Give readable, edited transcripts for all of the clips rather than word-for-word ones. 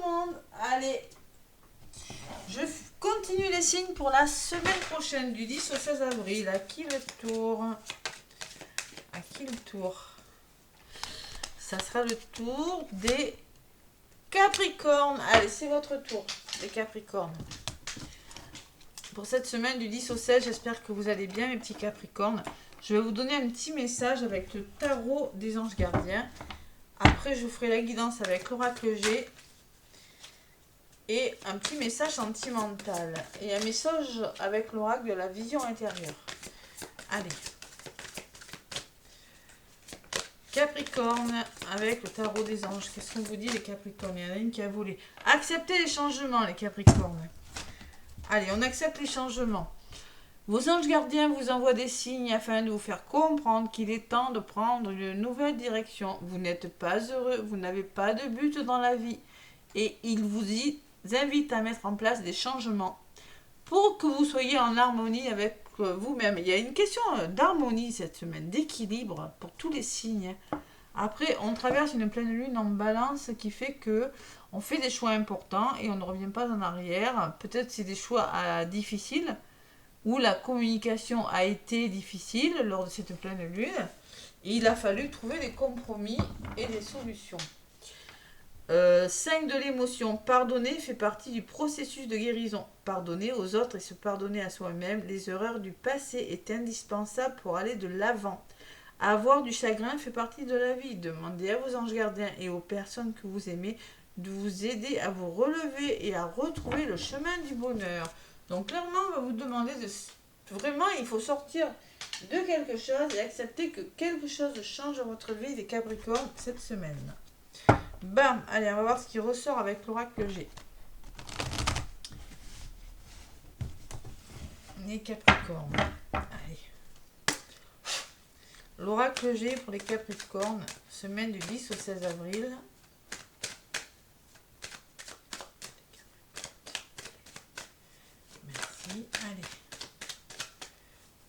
monde. Allez, je continue les signes pour la semaine prochaine, du 10 au 16 avril. À qui le tour? À qui le tour? Ça sera le tour des Capricornes. Allez, c'est votre tour, les Capricornes. Pour cette semaine du 10 au 16, j'espère que vous allez bien, mes petits Capricornes. Je vais vous donner un petit message avec le tarot des anges gardiens. Après, je vous ferai la guidance avec l'oracle G. Et un petit message sentimental. Et un message avec l'oracle de la vision intérieure. Allez. Capricorne avec le tarot des anges. Qu'est-ce qu'on vous dit, les Capricornes? Il y en a une qui a volé. Acceptez les changements, les Capricornes. Allez, on accepte les changements. Vos anges gardiens vous envoient des signes afin de vous faire comprendre qu'il est temps de prendre une nouvelle direction. Vous n'êtes pas heureux, vous n'avez pas de but dans la vie. Et ils vous invitent à mettre en place des changements pour que vous soyez en harmonie avec vous-même. Il y a une question d'harmonie cette semaine, d'équilibre pour tous les signes. Après, on traverse une pleine lune en balance qui fait que on fait des choix importants et on ne revient pas en arrière. Peut-être c'est des choix difficiles où la communication a été difficile lors de cette pleine lune. Et il a fallu trouver des compromis et des solutions. 5 de l'émotion. Pardonner fait partie du processus de guérison. Pardonner aux autres et se pardonner à soi-même les erreurs du passé est indispensable pour aller de l'avant. Avoir du chagrin fait partie de la vie. Demandez à vos anges gardiens et aux personnes que vous aimez de vous aider à vous relever et à retrouver le chemin du bonheur. Donc clairement, on va vous demander de... Vraiment, il faut sortir de quelque chose et accepter que quelque chose change dans votre vie des Capricornes cette semaine. Bam, allez, on va voir ce qui ressort avec l'oracle G. Les Capricornes. Allez. L'oracle G pour les Capricornes, semaine du 10 au 16 avril. Merci. Allez.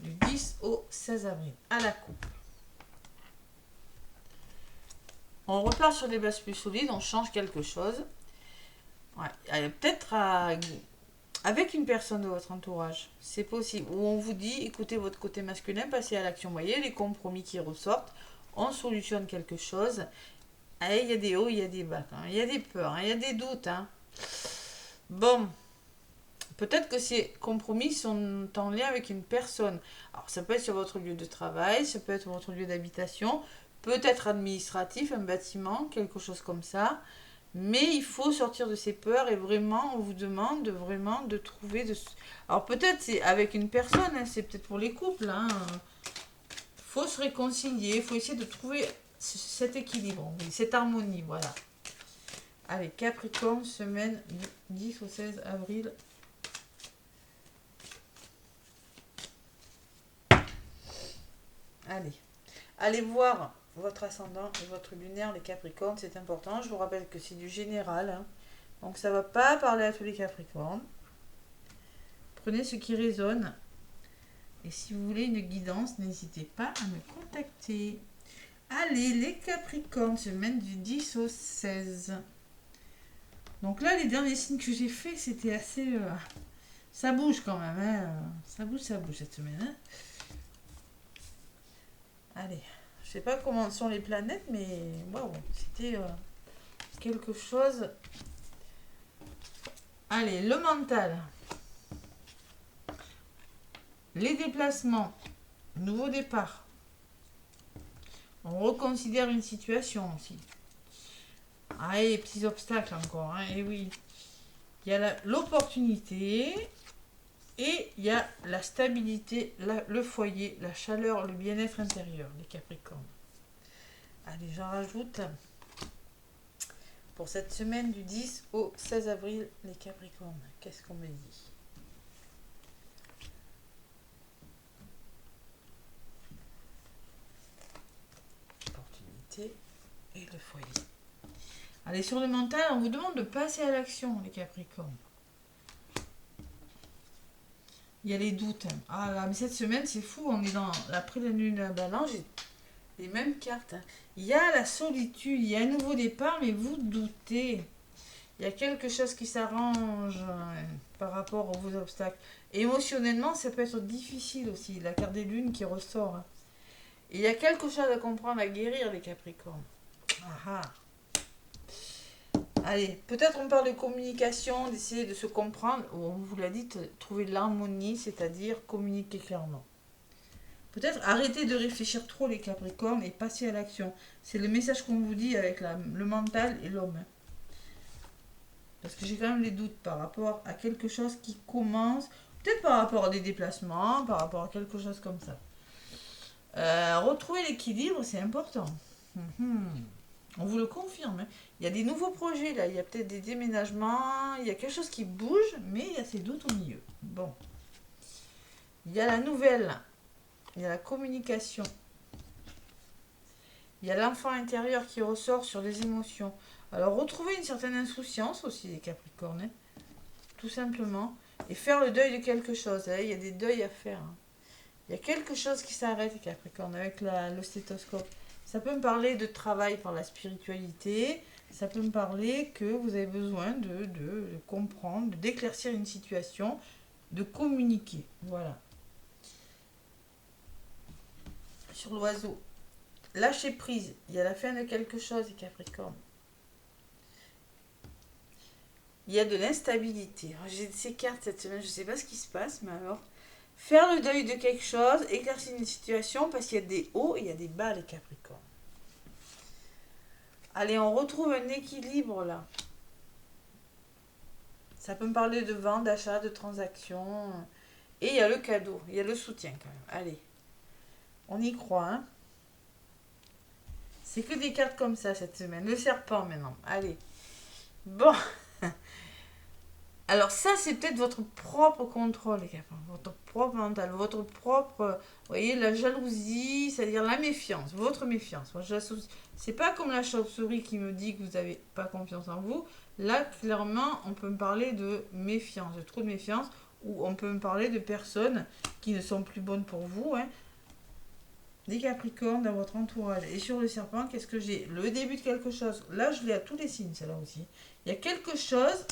Du 10 au 16 avril. À la coupe. On repart sur des bases plus solides, on change quelque chose. Ouais, peut-être avec une personne de votre entourage, c'est possible. Où on vous dit, écoutez votre côté masculin, passez à l'action. Vous voyez, les compromis qui ressortent, on solutionne quelque chose. Allez, il y a des hauts, il y a des bas. Il y a des peurs, il y a des doutes. Bon, peut-être que ces compromis sont en lien avec une personne. Alors, ça peut être sur votre lieu de travail, ça peut être votre lieu d'habitation, peut-être administratif, un bâtiment, quelque chose comme ça. Mais il faut sortir de ses peurs et vraiment, on vous demande vraiment de trouver... Alors peut-être c'est avec une personne, c'est peut-être pour les couples. Il faut se réconcilier, il faut essayer de trouver cet équilibre, cette harmonie, voilà. Allez, Capricorne, semaine du 10 au 16 avril. Allez voir votre ascendant et votre lunaire, les Capricornes, c'est important. Je vous rappelle que c'est du général. Donc ça ne va pas parler à tous les Capricornes. Prenez ce qui résonne. Et si vous voulez une guidance, n'hésitez pas à me contacter. Allez, les Capricornes, semaine du 10 au 16. Donc là, les derniers signes que j'ai faits, c'était assez... ça bouge quand même. Ça bouge cette semaine. Allez. Je sais pas comment sont les planètes, mais waouh, c'était quelque chose. Allez, le mental. Les déplacements. Nouveau départ. On reconsidère une situation aussi. Ah, et les petits obstacles encore. Et oui. Il y a l'opportunité. Et il y a la stabilité, le foyer, la chaleur, le bien-être intérieur, les Capricornes. Allez, j'en rajoute. Pour cette semaine du 10 au 16 avril, les Capricornes, qu'est-ce qu'on me dit? Opportunité et le foyer. Allez, sur le mental, on vous demande de passer à l'action, les Capricornes. Il y a les doutes. Ah là, mais cette semaine, c'est fou. On est dans la pleine lune à balance. J'ai les mêmes cartes. Il y a la solitude. Il y a un nouveau départ, mais vous doutez. Il y a quelque chose qui s'arrange par rapport aux vos obstacles. Et émotionnellement, ça peut être difficile aussi. La carte des lunes qui ressort. Et il y a quelque chose à comprendre, à guérir, les Capricornes. Ah ah. Allez, peut-être on parle de communication, d'essayer de se comprendre, ou on vous l'a dit, trouver de l'harmonie, c'est-à-dire communiquer clairement. Peut-être arrêter de réfléchir trop les Capricornes et passer à l'action. C'est le message qu'on vous dit avec le mental et l'homme. Parce que j'ai quand même des doutes par rapport à quelque chose qui commence, peut-être par rapport à des déplacements, par rapport à quelque chose comme ça. Retrouver l'équilibre, c'est important. On vous le confirme. Hein. Il y a des nouveaux projets là, il y a peut-être des déménagements, il y a quelque chose qui bouge, mais il y a ces doutes au milieu. Bon. Il y a la nouvelle, il y a la communication. Il y a l'enfant intérieur qui ressort sur les émotions. Alors retrouver une certaine insouciance aussi les Capricornes, hein, tout simplement. Et faire le deuil de quelque chose. Hein. Il y a des deuils à faire. Hein. Il y a quelque chose qui s'arrête les Capricornes avec le stéthoscope. Ça peut me parler de travail par la spiritualité. Ça peut me parler que vous avez besoin de comprendre, d'éclaircir une situation, de communiquer. Voilà. Sur l'oiseau. Lâcher prise. Il y a la fin de quelque chose, les Capricornes. Il y a de l'instabilité. J'ai ces cartes cette semaine, je ne sais pas ce qui se passe, mais alors... Faire le deuil de quelque chose, éclaircir une situation, parce qu'il y a des hauts et il y a des bas, les Capricornes. Allez, on retrouve un équilibre là. Ça peut me parler de vente, d'achat, de transaction. Et il y a le cadeau, il y a le soutien quand même. Allez, on y croit, hein. C'est que des cartes comme ça cette semaine. Le serpent maintenant. Allez. Bon. Alors ça, c'est peut-être votre propre contrôle, les Capricornes. Votre propre mental, votre propre... Vous voyez, la jalousie, c'est-à-dire la méfiance, votre méfiance. Moi, c'est pas comme la chauve-souris qui me dit que vous n'avez pas confiance en vous. Là, clairement, on peut me parler de méfiance, de trop de méfiance, ou on peut me parler de personnes qui ne sont plus bonnes pour vous, hein. Des Capricornes dans votre entourage. Et sur le serpent, qu'est-ce que j'ai? Le début de quelque chose. Là, je l'ai à tous les signes, celle-là aussi. Il y a quelque chose...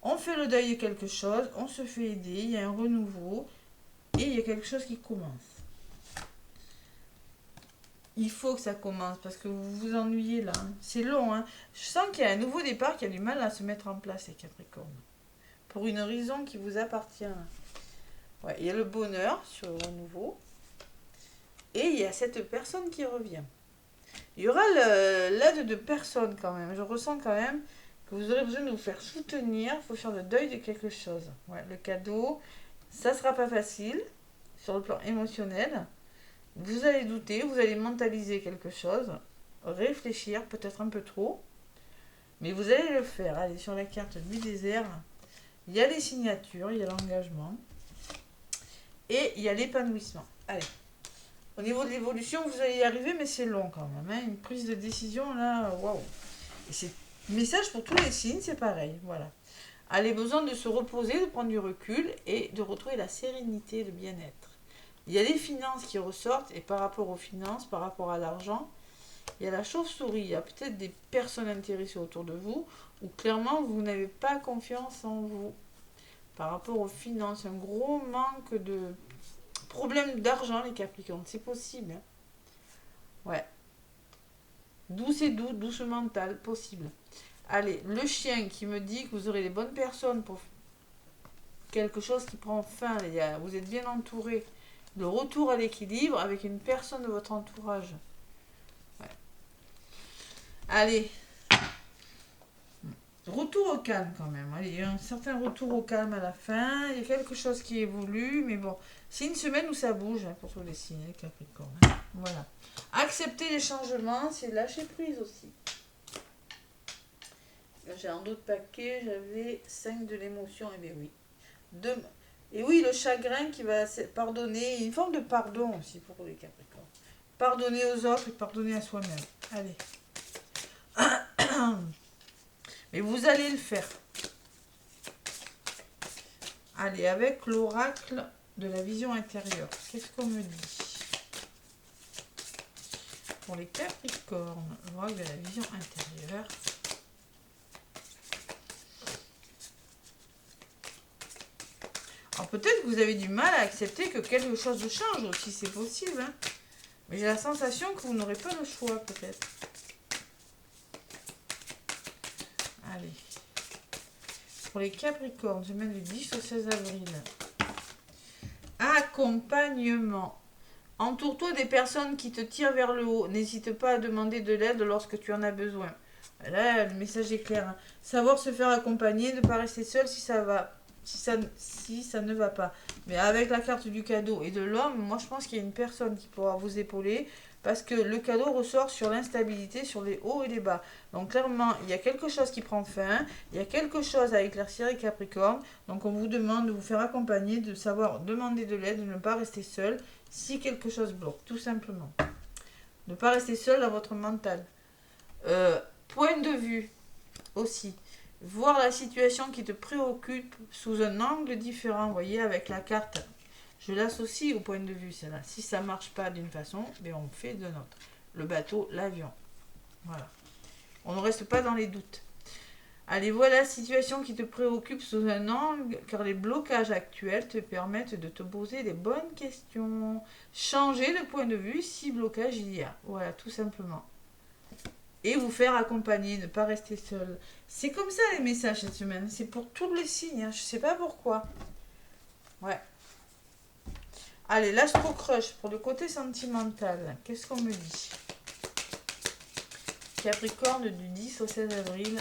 On fait le deuil de quelque chose, on se fait aider, il y a un renouveau et il y a quelque chose qui commence. Il faut que ça commence parce que vous vous ennuyez là. Hein. C'est long. Hein. Je sens qu'il y a un nouveau départ qui a du mal à se mettre en place, les Capricornes. Pour une raison qui vous appartient. Ouais, il y a le bonheur sur le renouveau et il y a cette personne qui revient. Il y aura l'aide de personnes quand même. Je ressens quand même que vous aurez besoin de vous faire soutenir, il faut faire le deuil de quelque chose. Ouais, le cadeau, ça ne sera pas facile sur le plan émotionnel. Vous allez douter, vous allez mentaliser quelque chose, réfléchir, peut-être un peu trop, mais vous allez le faire. Allez, sur la carte du désert, il y a les signatures, il y a l'engagement et il y a l'épanouissement. Allez, au niveau de l'évolution, vous allez y arriver, mais c'est long quand même. Hein. Une prise de décision, là, waouh. Et c'est message pour tous les signes, c'est pareil, voilà. Allez, besoin de se reposer, de prendre du recul et de retrouver la sérénité, le bien-être. Il y a les finances qui ressortent et par rapport aux finances, par rapport à l'argent, il y a la chauve-souris, il y a peut-être des personnes intéressées autour de vous où clairement vous n'avez pas confiance en vous. Par rapport aux finances, un gros manque de problème d'argent, les Capricornes, c'est possible. Hein. Ouais. Douce et doute, douce mental, possible. Allez, le chien qui me dit que vous aurez les bonnes personnes pour quelque chose qui prend fin, vous êtes bien entouré. Le retour à l'équilibre avec une personne de votre entourage. Ouais. Allez. Retour au calme quand même. Allez, il y a un certain retour au calme à la fin. Il y a quelque chose qui évolue, mais bon. C'est une semaine où ça bouge hein, pour tous les signes, les Capricornes. Hein. Voilà. Accepter les changements, c'est lâcher prise aussi. J'ai un autre paquet, j'avais 5 de l'émotion, et bien oui. Et oui, le chagrin qui va pardonner, une forme de pardon aussi pour les Capricornes. Pardonner aux autres et pardonner à soi-même. Allez. Mais vous allez le faire. Allez, avec l'oracle de la vision intérieure. Qu'est-ce qu'on me dit? Pour les Capricornes, l'oracle de la vision intérieure. Alors peut-être que vous avez du mal à accepter que quelque chose change aussi, c'est possible. Hein. Mais j'ai la sensation que vous n'aurez pas le choix peut-être. Allez. Pour les Capricornes, je mets du 10 au 16 avril. Accompagnement. Entoure-toi des personnes qui te tirent vers le haut. N'hésite pas à demander de l'aide lorsque tu en as besoin. Là, le message est clair. Hein. Savoir se faire accompagner, ne pas rester seul si ça va. Si ça ne va pas. Mais avec la carte du cadeau et de l'homme, moi je pense qu'il y a une personne qui pourra vous épauler parce que le cadeau ressort sur l'instabilité, sur les hauts et les bas. Donc clairement, il y a quelque chose qui prend fin, il y a quelque chose à éclaircir les Capricornes. Donc on vous demande de vous faire accompagner, de savoir demander de l'aide, de ne pas rester seul si quelque chose bloque, tout simplement. Ne pas rester seul dans votre mental. Point de vue aussi. Voir la situation qui te préoccupe sous un angle différent, vous voyez, avec la carte. Je l'associe au point de vue, celle-là. Si ça ne marche pas d'une façon, mais on fait de notre. Le bateau, l'avion. Voilà. On ne reste pas dans les doutes. Allez, voilà la situation qui te préoccupe sous un angle, car les blocages actuels te permettent de te poser les bonnes questions. Changer de point de vue si blocage il y a. Voilà, tout simplement. Et vous faire accompagner, ne pas rester seul. C'est comme ça les messages cette semaine. C'est pour tous les signes. Hein. Je ne sais pas pourquoi. Ouais. Allez, l'astro crush pour le côté sentimental. Qu'est-ce qu'on me dit? Capricorne du 10 au 16 avril.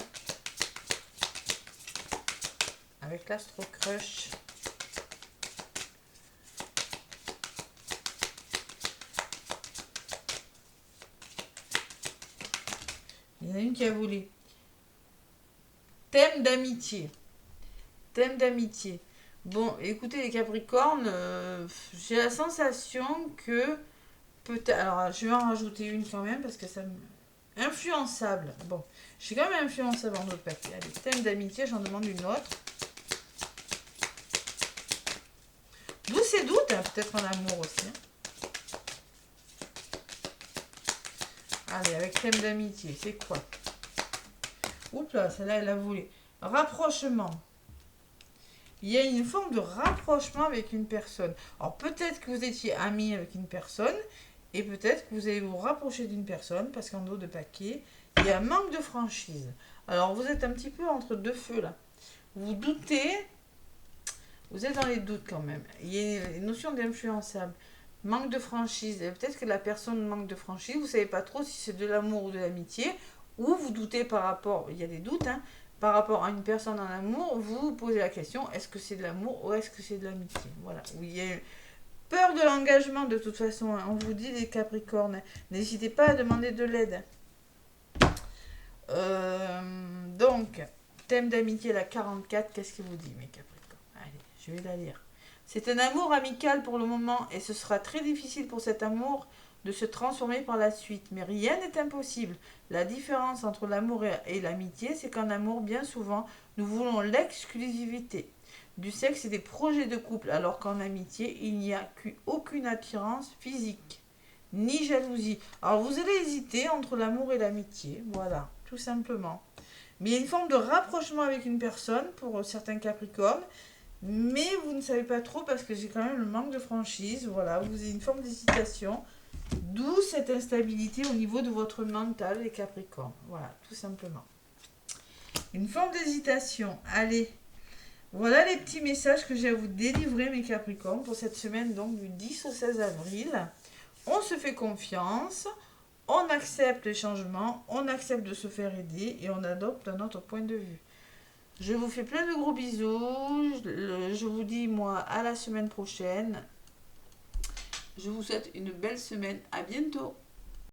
Avec l'astro crush. Il y en a une qui a volé. Thème d'amitié. Thème d'amitié. Bon, écoutez les Capricornes, j'ai la sensation que peut-être... Alors, je vais en rajouter une quand même parce que ça me... Influençable. Bon, je suis quand même influençable en autre papier. Allez, thème d'amitié, j'en demande une autre. D'où ces doutes, hein, peut-être en amour aussi. Hein. Allez, avec thème d'amitié, c'est quoi? Oups là, celle-là, elle a volé. Rapprochement. Il y a une forme de rapprochement avec une personne. Alors peut-être que vous étiez ami avec une personne et peut-être que vous allez vous rapprocher d'une personne parce qu'en dos de paquet, il y a un manque de franchise. Alors vous êtes un petit peu entre deux feux là. Vous doutez, vous êtes dans les doutes quand même. Il y a une notion d'influençable. Manque de franchise. Peut-être que la personne manque de franchise. Vous ne savez pas trop si c'est de l'amour ou de l'amitié. Ou vous doutez par rapport, il y a des doutes, hein, par rapport à une personne en amour, vous vous posez la question, est-ce que c'est de l'amour ou est-ce que c'est de l'amitié? Voilà. Oui, il y a peur de l'engagement de toute façon. Hein. On vous dit les Capricornes, n'hésitez pas à demander de l'aide. Donc, thème d'amitié, la 44, qu'est-ce qu'il vous dit mes Capricornes? Allez, je vais la lire. C'est un amour amical pour le moment et ce sera très difficile pour cet amour de se transformer par la suite. Mais rien n'est impossible. La différence entre l'amour et l'amitié, c'est qu'en amour, bien souvent, nous voulons l'exclusivité du sexe et des projets de couple, alors qu'en amitié, il n'y a aucune attirance physique, ni jalousie. Alors vous allez hésiter entre l'amour et l'amitié, voilà, tout simplement. Mais il y a une forme de rapprochement avec une personne pour certains Capricornes, mais vous ne savez pas trop parce que j'ai quand même le manque de franchise, voilà, vous avez une forme d'hésitation. D'où cette instabilité au niveau de votre mental, les Capricornes. Voilà, tout simplement. Une forme d'hésitation. Allez, voilà les petits messages que j'ai à vous délivrer, mes Capricornes, pour cette semaine donc du 10 au 16 avril. On se fait confiance, on accepte les changements, on accepte de se faire aider et on adopte un autre point de vue. Je vous fais plein de gros bisous. Je vous dis, moi, à la semaine prochaine. Je vous souhaite une belle semaine. À bientôt.